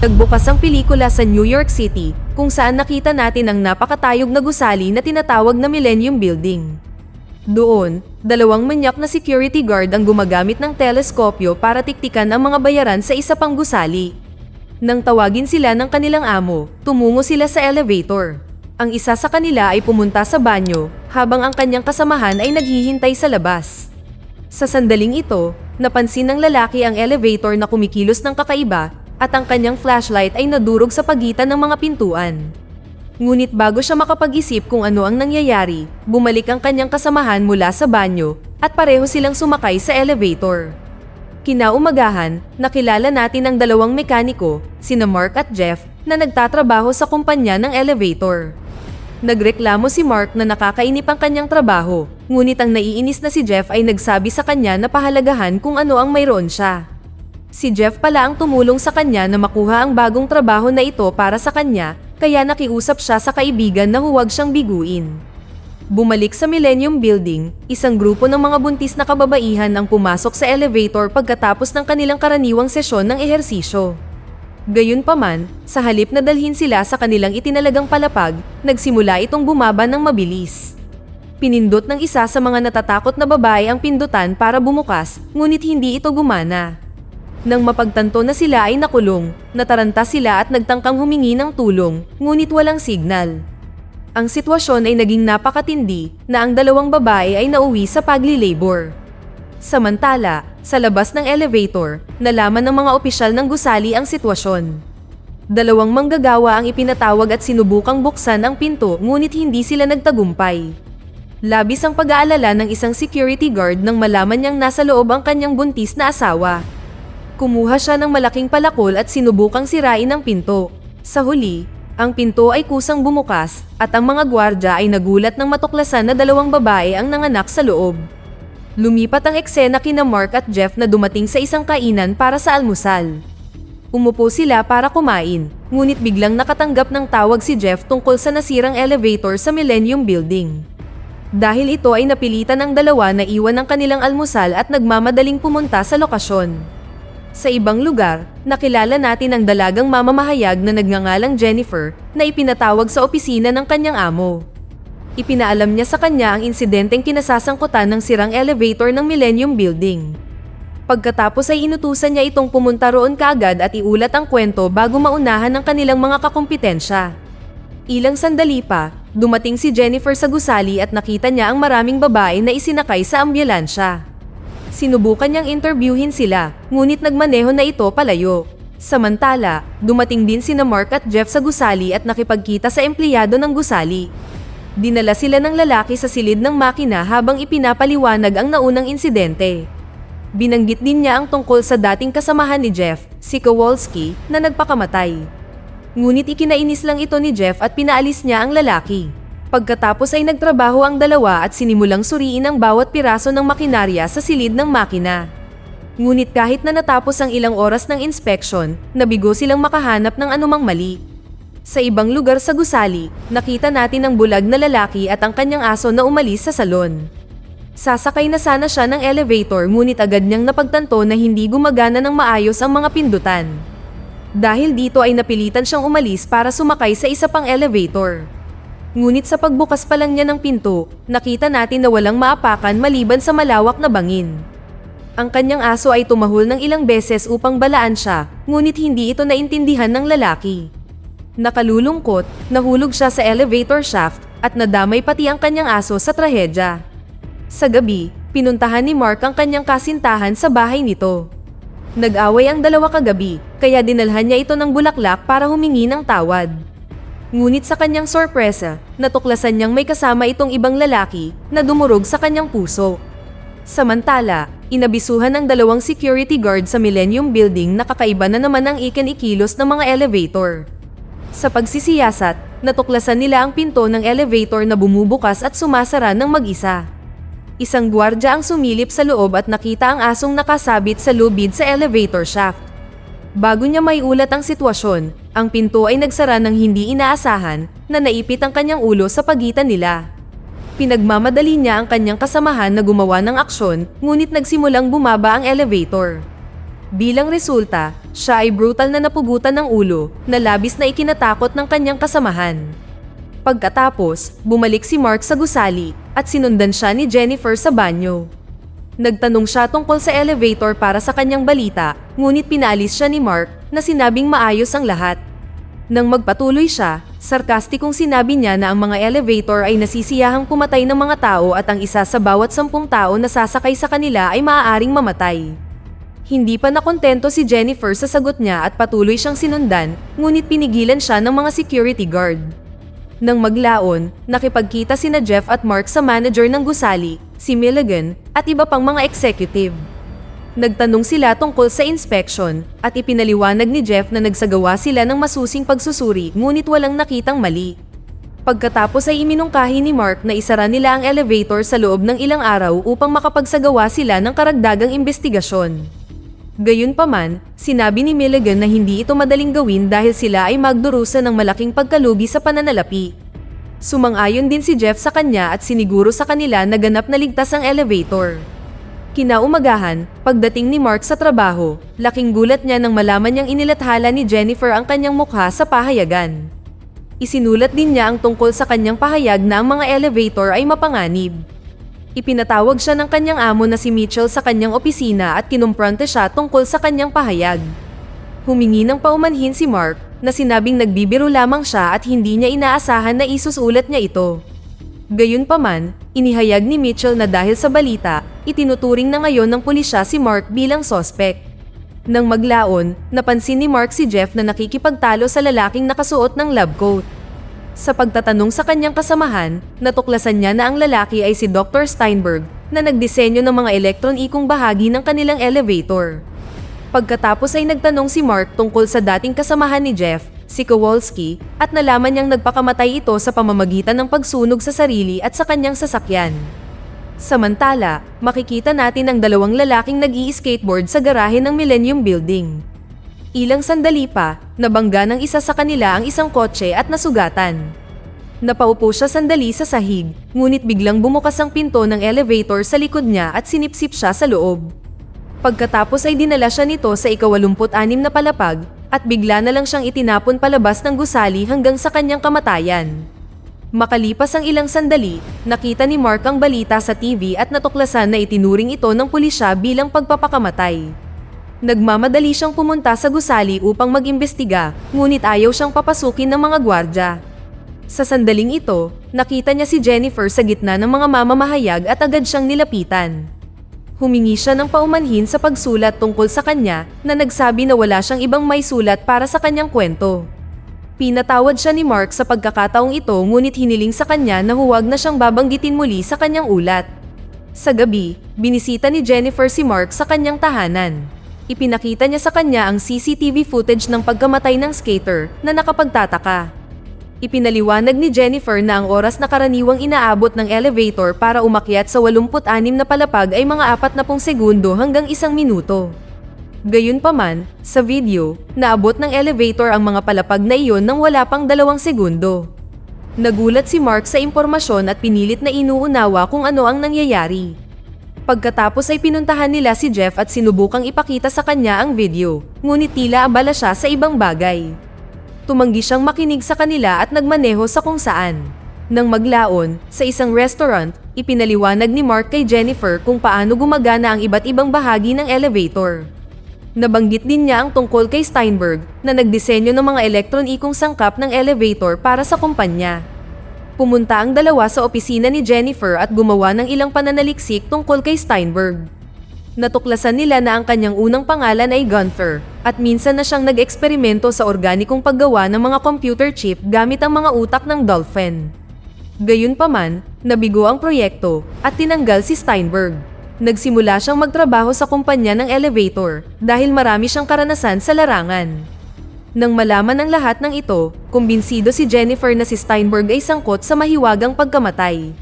Nagbukas ang pelikula sa New York City, kung saan nakita natin ang napakatayog na gusali na tinatawag na Millennium Building. Doon, dalawang manyak na security guard ang gumagamit ng teleskopyo para tiktikan ang mga bayaran sa isa pang gusali. Nang tawagin sila ng kanilang amo, tumungo sila sa elevator. Ang isa sa kanila ay pumunta sa banyo, habang ang kanyang kasamahan ay naghihintay sa labas. Sa sandaling ito, napansin ng lalaki ang elevator na kumikilos ng kakaiba, at ang kanyang flashlight ay nadurog sa pagitan ng mga pintuan. Ngunit bago siya makapag-isip kung ano ang nangyayari, bumalik ang kanyang kasamahan mula sa banyo, at pareho silang sumakay sa elevator. Kinaumagahan, nakilala natin ang dalawang mekaniko, sina Mark at Jeff, na nagtatrabaho sa kumpanya ng elevator. Nagreklamo si Mark na nakakainip ang kanyang trabaho, ngunit ang naiinis na si Jeff ay nagsabi sa kanya na pahalagahan kung ano ang mayroon siya. Si Jeff pala ang tumulong sa kanya na makuha ang bagong trabaho na ito para sa kanya, kaya nakiusap siya sa kaibigan na huwag siyang biguin. Bumalik sa Millennium Building, isang grupo ng mga buntis na kababaihan ang pumasok sa elevator pagkatapos ng kanilang karaniwang sesyon ng ehersisyo. Gayunpaman, sa halip na dalhin sila sa kanilang itinalagang palapag, nagsimula itong bumaba ng mabilis. Pinindot ng isa sa mga natatakot na babae ang pindutan para bumukas, ngunit hindi ito gumana. Nang mapagtanto na sila ay nakulong, nataranta sila at nagtangkang humingi ng tulong, ngunit walang signal. Ang sitwasyon ay naging napakatindi na ang dalawang babae ay nauwi sa pagli-labor. Samantala, sa labas ng elevator, nalaman ng mga opisyal ng gusali ang sitwasyon. Dalawang manggagawa ang ipinatawag at sinubukang buksan ang pinto ngunit hindi sila nagtagumpay. Labis ang pag-aalala ng isang security guard nang malaman niyang nasa loob ang kanyang buntis na asawa. Kumuha siya ng malaking palakol at sinubukang sirain ang pinto. Sa huli, ang pinto ay kusang bumukas at ang mga gwardya ay nagulat nang matuklasan na dalawang babae ang nanganak sa loob. Lumipat ang eksena kina Mark at Jeff na dumating sa isang kainan para sa almusal. Umupo sila para kumain, ngunit biglang nakatanggap ng tawag si Jeff tungkol sa nasirang elevator sa Millennium Building. Dahil ito ay napilitan ng dalawa na iwan ang kanilang almusal at nagmamadaling pumunta sa lokasyon. Sa ibang lugar, nakilala natin ang dalagang mamamahayag na nagngangalang Jennifer na ipinatawag sa opisina ng kanyang amo. Ipinaalam niya sa kanya ang insidenteng kinasasangkutan ng sirang elevator ng Millennium Building. Pagkatapos ay inutusan niya itong pumunta roon kaagad at iulat ang kwento bago maunahan ng kanilang mga kakumpetensya. Ilang sandali pa, dumating si Jennifer sa gusali at nakita niya ang maraming babae na isinakay sa ambulansya. Sinubukan niyang interviewin sila, ngunit nagmaneho na ito palayo. Samantala, dumating din sina Mark at Jeff sa gusali at nakipagkita sa empleyado ng gusali. Dinala sila ng lalaki sa silid ng makina habang ipinapaliwanag ang naunang insidente. Binanggit din niya ang tungkol sa dating kasamahan ni Jeff, si Kowalski, na nagpakamatay. Ngunit ikinainis lang ito ni Jeff at pinaalis niya ang lalaki. Pagkatapos ay nagtrabaho ang dalawa at sinimulang suriin ang bawat piraso ng makinarya sa silid ng makina. Ngunit kahit na natapos ang ilang oras ng inspeksyon, nabigo silang makahanap ng anumang mali. Sa ibang lugar sa gusali, nakita natin ang bulag na lalaki at ang kanyang aso na umalis sa salon. Sasakay na sana siya ng elevator ngunit agad niyang napagtanto na hindi gumagana ng maayos ang mga pindutan. Dahil dito ay napilitan siyang umalis para sumakay sa isa pang elevator. Ngunit sa pagbukas pa lang niya ng pinto, nakita natin na walang maapakan maliban sa malawak na bangin. Ang kanyang aso ay tumahol ng ilang beses upang balaan siya, ngunit hindi ito naintindihan ng lalaki. Nakalulungkot, nahulog siya sa elevator shaft at nadamay pati ang kanyang aso sa trahedya. Sa gabi, pinuntahan ni Mark ang kanyang kasintahan sa bahay nito. Nag-away ang dalawa kagabi, kaya dinalhan niya ito ng bulaklak para humingi ng tawad. Ngunit sa kanyang sorpresa, natuklasan niyang may kasama itong ibang lalaki na dumurog sa kanyang puso. Samantala, inabisuhan ng dalawang security guard sa Millennium Building na kakaiba na naman ang ikilos ng mga elevator. Sa pagsisiyasat, natuklasan nila ang pinto ng elevator na bumubukas at sumasara ng mag-isa. Isang gwardya ang sumilip sa loob at nakita ang asong nakasabit sa lubid sa elevator shaft. Bago niya maiulat ang sitwasyon, ang pinto ay nagsara ng hindi inaasahan na naipit ang kanyang ulo sa pagitan nila. Pinagmamadali niya ang kanyang kasamahan na gumawa ng aksyon, ngunit nagsimulang bumaba ang elevator. Bilang resulta, siya ay brutal na napugutan ng ulo na labis na ikinatakot ng kanyang kasamahan. Pagkatapos, bumalik si Mark sa gusali at sinundan siya ni Jennifer sa banyo. Nagtanong siya tungkol sa elevator para sa kanyang balita, ngunit pinaalis siya ni Mark na sinabing maayos ang lahat. Nang magpatuloy siya, sarkastikong sinabi niya na ang mga elevator ay nasisiyahang pumatay ng mga tao at ang isa sa bawat 10 tao na sasakay sa kanila ay maaaring mamatay. Hindi pa nakontento si Jennifer sa sagot niya at patuloy siyang sinundan, ngunit pinigilan siya ng mga security guard. Nang maglaon, nakipagkita sina Jeff at Mark sa manager ng gusali, si Milligan, at iba pang mga executive. Nagtanong sila tungkol sa inspection, at ipinaliwanag ni Jeff na nagsagawa sila ng masusing pagsusuri ngunit walang nakitang mali. Pagkatapos ay iminungkahi ni Mark na isara nila ang elevator sa loob ng ilang araw upang makapagsagawa sila ng karagdagang investigasyon. Gayunpaman, sinabi ni Milligan na hindi ito madaling gawin dahil sila ay magdurusa ng malaking pagkalugi sa pananalapi. Sumang-ayon din si Jeff sa kanya at siniguro sa kanila na ganap na ligtas ang elevator. Kinaumagahan, pagdating ni Mark sa trabaho, laking gulat niya nang malaman niyang inilathala ni Jennifer ang kanyang mukha sa pahayagan. Isinulat din niya ang tungkol sa kanyang pahayag na ang mga elevator ay mapanganib. Ipinatawag siya ng kanyang amo na si Mitchell sa kanyang opisina at kinumpronte siya tungkol sa kanyang pahayag. Humingi ng paumanhin si Mark na sinabing nagbibiro lamang siya at hindi niya inaasahan na isusulat niya ito. Gayunpaman, inihayag ni Mitchell na dahil sa balita, itinuturing na ngayon ng pulisya si Mark bilang sospek. Nang maglaon, napansin ni Mark si Jeff na nakikipagtalo sa lalaking nakasuot ng lab coat. Sa pagtatanong sa kanyang kasamahan, natuklasan niya na ang lalaki ay si Dr. Steinberg na nagdisenyo ng mga elektronikong bahagi ng kanilang elevator. Pagkatapos ay nagtanong si Mark tungkol sa dating kasamahan ni Jeff, si Kowalski, at nalaman niyang nagpakamatay ito sa pamamagitan ng pagsunog sa sarili at sa kanyang sasakyan. Samantala, makikita natin ang dalawang lalaking nag-i-skateboard sa garahe ng Millennium Building. Ilang sandali pa, nabangga ng isa sa kanila ang isang kotse at nasugatan. Napaupo siya sandali sa sahig, ngunit biglang bumukas ang pinto ng elevator sa likod niya at sinipsip siya sa loob. Pagkatapos ay dinala siya nito sa ika-86 na palapag, at bigla na lang siyang itinapon palabas ng gusali hanggang sa kanyang kamatayan. Makalipas ang ilang sandali, nakita ni Mark ang balita sa TV at natuklasan na itinuring ito ng pulisya bilang pagpapakamatay. Nagmamadali siyang pumunta sa gusali upang mag-imbestiga, ngunit ayaw siyang papasukin ng mga gwardya. Sa sandaling ito, nakita niya si Jennifer sa gitna ng mga mamamahayag at agad siyang nilapitan. Humingi siya ng paumanhin sa pagsulat tungkol sa kanya na nagsabi na wala siyang ibang may sulat para sa kanyang kwento. Pinatawad siya ni Mark sa pagkakataong ito ngunit hiniling sa kanya na huwag na siyang babanggitin muli sa kanyang ulat. Sa gabi, binisita ni Jennifer si Mark sa kanyang tahanan. Ipinakita niya sa kanya ang CCTV footage ng pagkamatay ng skater na nakapagtataka. Ipinaliwanag ni Jennifer na ang oras na karaniwang inaabot ng elevator para umakyat sa 86 na palapag ay mga 40 segundo hanggang 1 minuto. Gayunpaman, sa video, naabot ng elevator ang mga palapag na iyon nang wala pang 2 segundo. Nagulat si Mark sa impormasyon at pinilit na inuunawa kung ano ang nangyayari. Pagkatapos ay pinuntahan nila si Jeff at sinubukang ipakita sa kanya ang video, ngunit tila abala siya sa ibang bagay. Tumanggi siyang makinig sa kanila at nagmaneho sa kung saan. Nang maglaon, sa isang restaurant, ipinaliwanag ni Mark kay Jennifer kung paano gumagana ang iba't ibang bahagi ng elevator. Nabanggit din niya ang tungkol kay Steinberg na nagdisenyo ng mga elektronikong sangkap ng elevator para sa kumpanya. Pumunta ang dalawa sa opisina ni Jennifer at gumawa ng ilang pananaliksik tungkol kay Steinberg. Natuklasan nila na ang kanyang unang pangalan ay Gunther at minsan na siyang nag-eksperimento sa organikong paggawa ng mga computer chip gamit ang mga utak ng dolphin. Gayunpaman, nabigo ang proyekto at tinanggal si Steinberg. Nagsimula siyang magtrabaho sa kumpanya ng elevator dahil marami siyang karanasan sa larangan. Nang malaman ang lahat ng ito, kumbinsido si Jennifer na si Steinberg ay sangkot sa mahiwagang pagkamatay.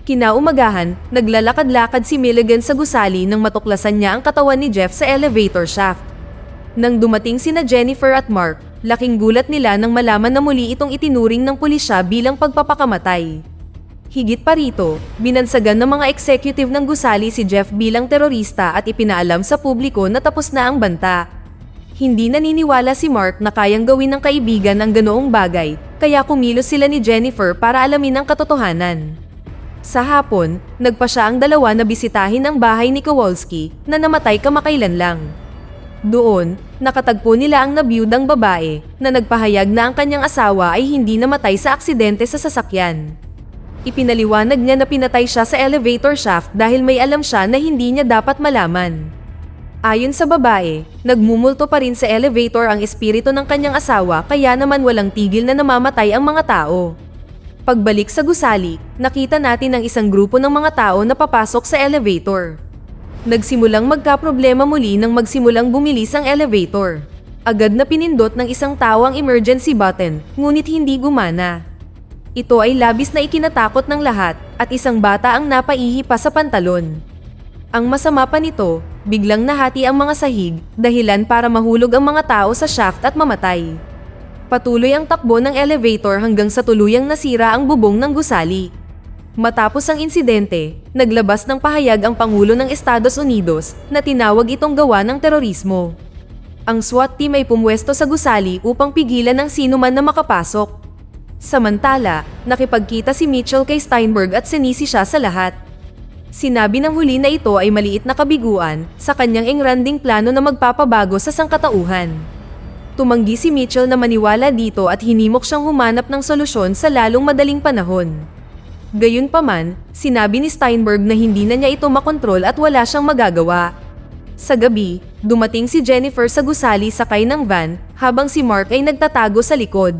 Kinaumagahan, naglalakad-lakad si Milligan sa gusali nang matuklasan niya ang katawan ni Jeff sa elevator shaft. Nang dumating sina Jennifer at Mark, laking gulat nila nang malaman na muli itong itinuring ng pulisya bilang pagpapakamatay. Higit pa rito, binansagan ng mga executive ng gusali si Jeff bilang terorista at ipinaalam sa publiko na tapos na ang banta. Hindi naniniwala si Mark na kayang gawin ng kaibigan ang ganoong bagay, kaya kumilos sila ni Jennifer para alamin ang katotohanan. Sa hapon, nagpa siya ang dalawa na bisitahin ang bahay ni Kowalski na namatay kamakailan lang. Doon, nakatagpo nila ang nabiyudang babae na nagpahayag na ang kanyang asawa ay hindi namatay sa aksidente sa sasakyan. Ipinaliwanag niya na pinatay siya sa elevator shaft dahil may alam siya na hindi niya dapat malaman. Ayon sa babae, nagmumulto pa rin sa elevator ang espiritu ng kanyang asawa kaya naman walang tigil na namamatay ang mga tao. Pagbalik sa gusali, nakita natin ang isang grupo ng mga tao na papasok sa elevator. Nagsimulang magkaproblema muli nang magsimulang bumilis ang elevator. Agad na pinindot ng isang tao ang emergency button, ngunit hindi gumana. Ito ay labis na ikinatakot ng lahat at isang bata ang napaihi pa sa pantalon. Ang masama pa nito, biglang nahati ang mga sahig, dahilan para mahulog ang mga tao sa shaft at mamatay. Patuloy ang takbo ng elevator hanggang sa tuluyang nasira ang bubong ng gusali. Matapos ang insidente, naglabas ng pahayag ang Pangulo ng Estados Unidos na tinawag itong gawa ng terorismo. Ang SWAT team ay pumwesto sa gusali upang pigilan ang sinuman na makapasok. Samantala, nakipagkita si Mitchell kay Steinberg at sinisi siya sa lahat. Sinabi ng huli na ito ay maliit na kabiguan sa kanyang engranding plano na magpapabago sa sangkatauhan. Tumanggi si Mitchell na maniwala dito at hinimok siyang humanap ng solusyon sa lalong madaling panahon. Gayunpaman, sinabi ni Steinberg na hindi na niya ito makontrol at wala siyang magagawa. Sa gabi, dumating si Jennifer sa gusali sakay ng van habang si Mark ay nagtatago sa likod.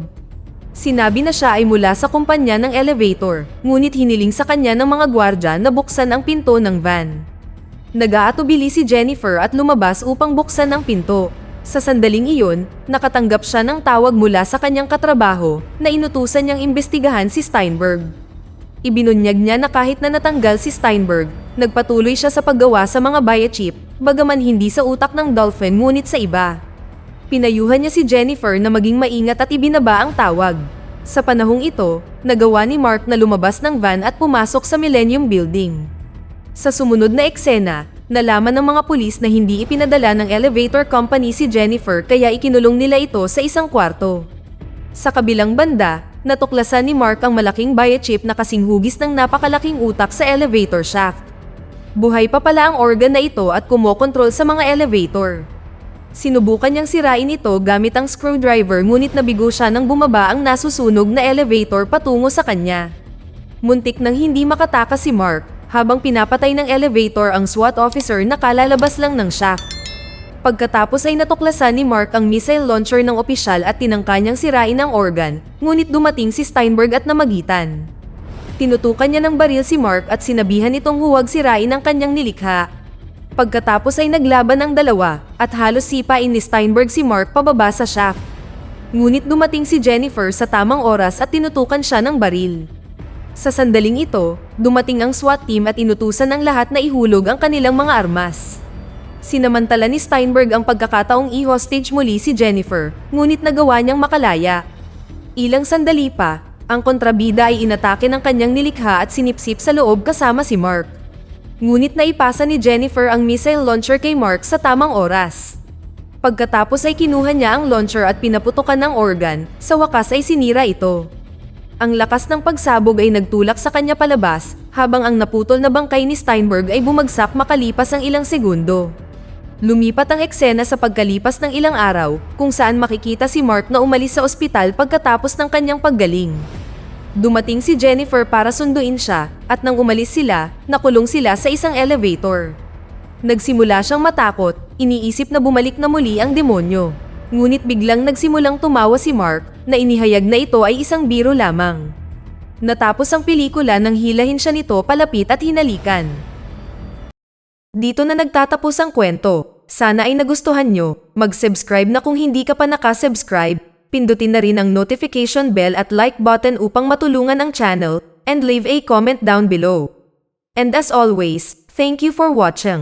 Sinabi na siya ay mula sa kumpanya ng elevator, ngunit hiniling sa kanya ng mga gwardya na buksan ang pinto ng van. Nag-aatubili si Jennifer at lumabas upang buksan ang pinto. Sa sandaling iyon, nakatanggap siya ng tawag mula sa kanyang katrabaho na inutusan niyang imbestigahan si Steinberg. Ibinunyag niya na kahit na natanggal si Steinberg, nagpatuloy siya sa paggawa sa mga biochip, bagaman hindi sa utak ng Dolphin ngunit sa iba. Pinayuhan niya si Jennifer na maging maingat at ibinaba ang tawag. Sa panahong ito, nagawa ni Mark na lumabas ng van at pumasok sa Millennium Building. Sa sumunod na eksena, nalaman ng mga pulis na hindi ipinadala ng elevator company si Jennifer kaya ikinulong nila ito sa isang kwarto. Sa kabilang banda, natuklasan ni Mark ang malaking biochip na kasing hugis ng napakalaking utak sa elevator shaft. Buhay pa pala ang organ na ito at kumokontrol sa mga elevator. Sinubukan niyang sirain ito gamit ang screwdriver ngunit nabigo siya nang bumaba ang nasusunog na elevator patungo sa kanya. Muntik nang hindi makatakas si Mark habang pinapatay ng elevator ang SWAT officer na kalalabas lang ng shaft. Pagkatapos ay natuklasan ni Mark ang missile launcher ng opisyal at tinangka niyang sirain ang organ, ngunit dumating si Steinberg at namagitan. Tinutukan niya ng baril si Mark at sinabihan itong huwag sirain ang kanyang nilikha. Pagkatapos ay naglaban ang dalawa at halos sipain ni Steinberg si Mark pababa sa shaft. Ngunit dumating si Jennifer sa tamang oras at tinutukan siya ng baril. Sa sandaling ito, dumating ang SWAT team at inutusan ng lahat na ihulog ang kanilang mga armas. Sinamantala ni Steinberg ang pagkakataong i-hostage muli si Jennifer, ngunit nagawa niyang makalaya. Ilang sandali pa, ang kontrabida ay inatake ng kanyang nilikha at sinipsip sa loob kasama si Mark. Ngunit naipasa ni Jennifer ang missile launcher kay Mark sa tamang oras. Pagkatapos ay kinuha niya ang launcher at pinaputukan ng organ, sa wakas ay sinira ito. Ang lakas ng pagsabog ay nagtulak sa kanya palabas, habang ang naputol na bangkay ni Steinberg ay bumagsak makalipas ang ilang segundo. Lumipat ang eksena sa pagkalipas ng ilang araw, kung saan makikita si Mark na umalis sa ospital pagkatapos ng kanyang paggaling. Dumating si Jennifer para sunduin siya, at nang umalis sila, nakulong sila sa isang elevator. Nagsimula siyang matakot, iniisip na bumalik na muli ang demonyo. Ngunit biglang nagsimulang tumawa si Mark, na inihayag na ito ay isang biro lamang. Natapos ang pelikula nang hilahin siya nito palapit at hinalikan. Dito na nagtatapos ang kwento. Sana ay nagustuhan nyo. Mag-subscribe na kung hindi ka pa nakasubscribe. Pindutin na rin ang notification bell at like button upang matulungan ang channel, and leave a comment down below. And as always, thank you for watching.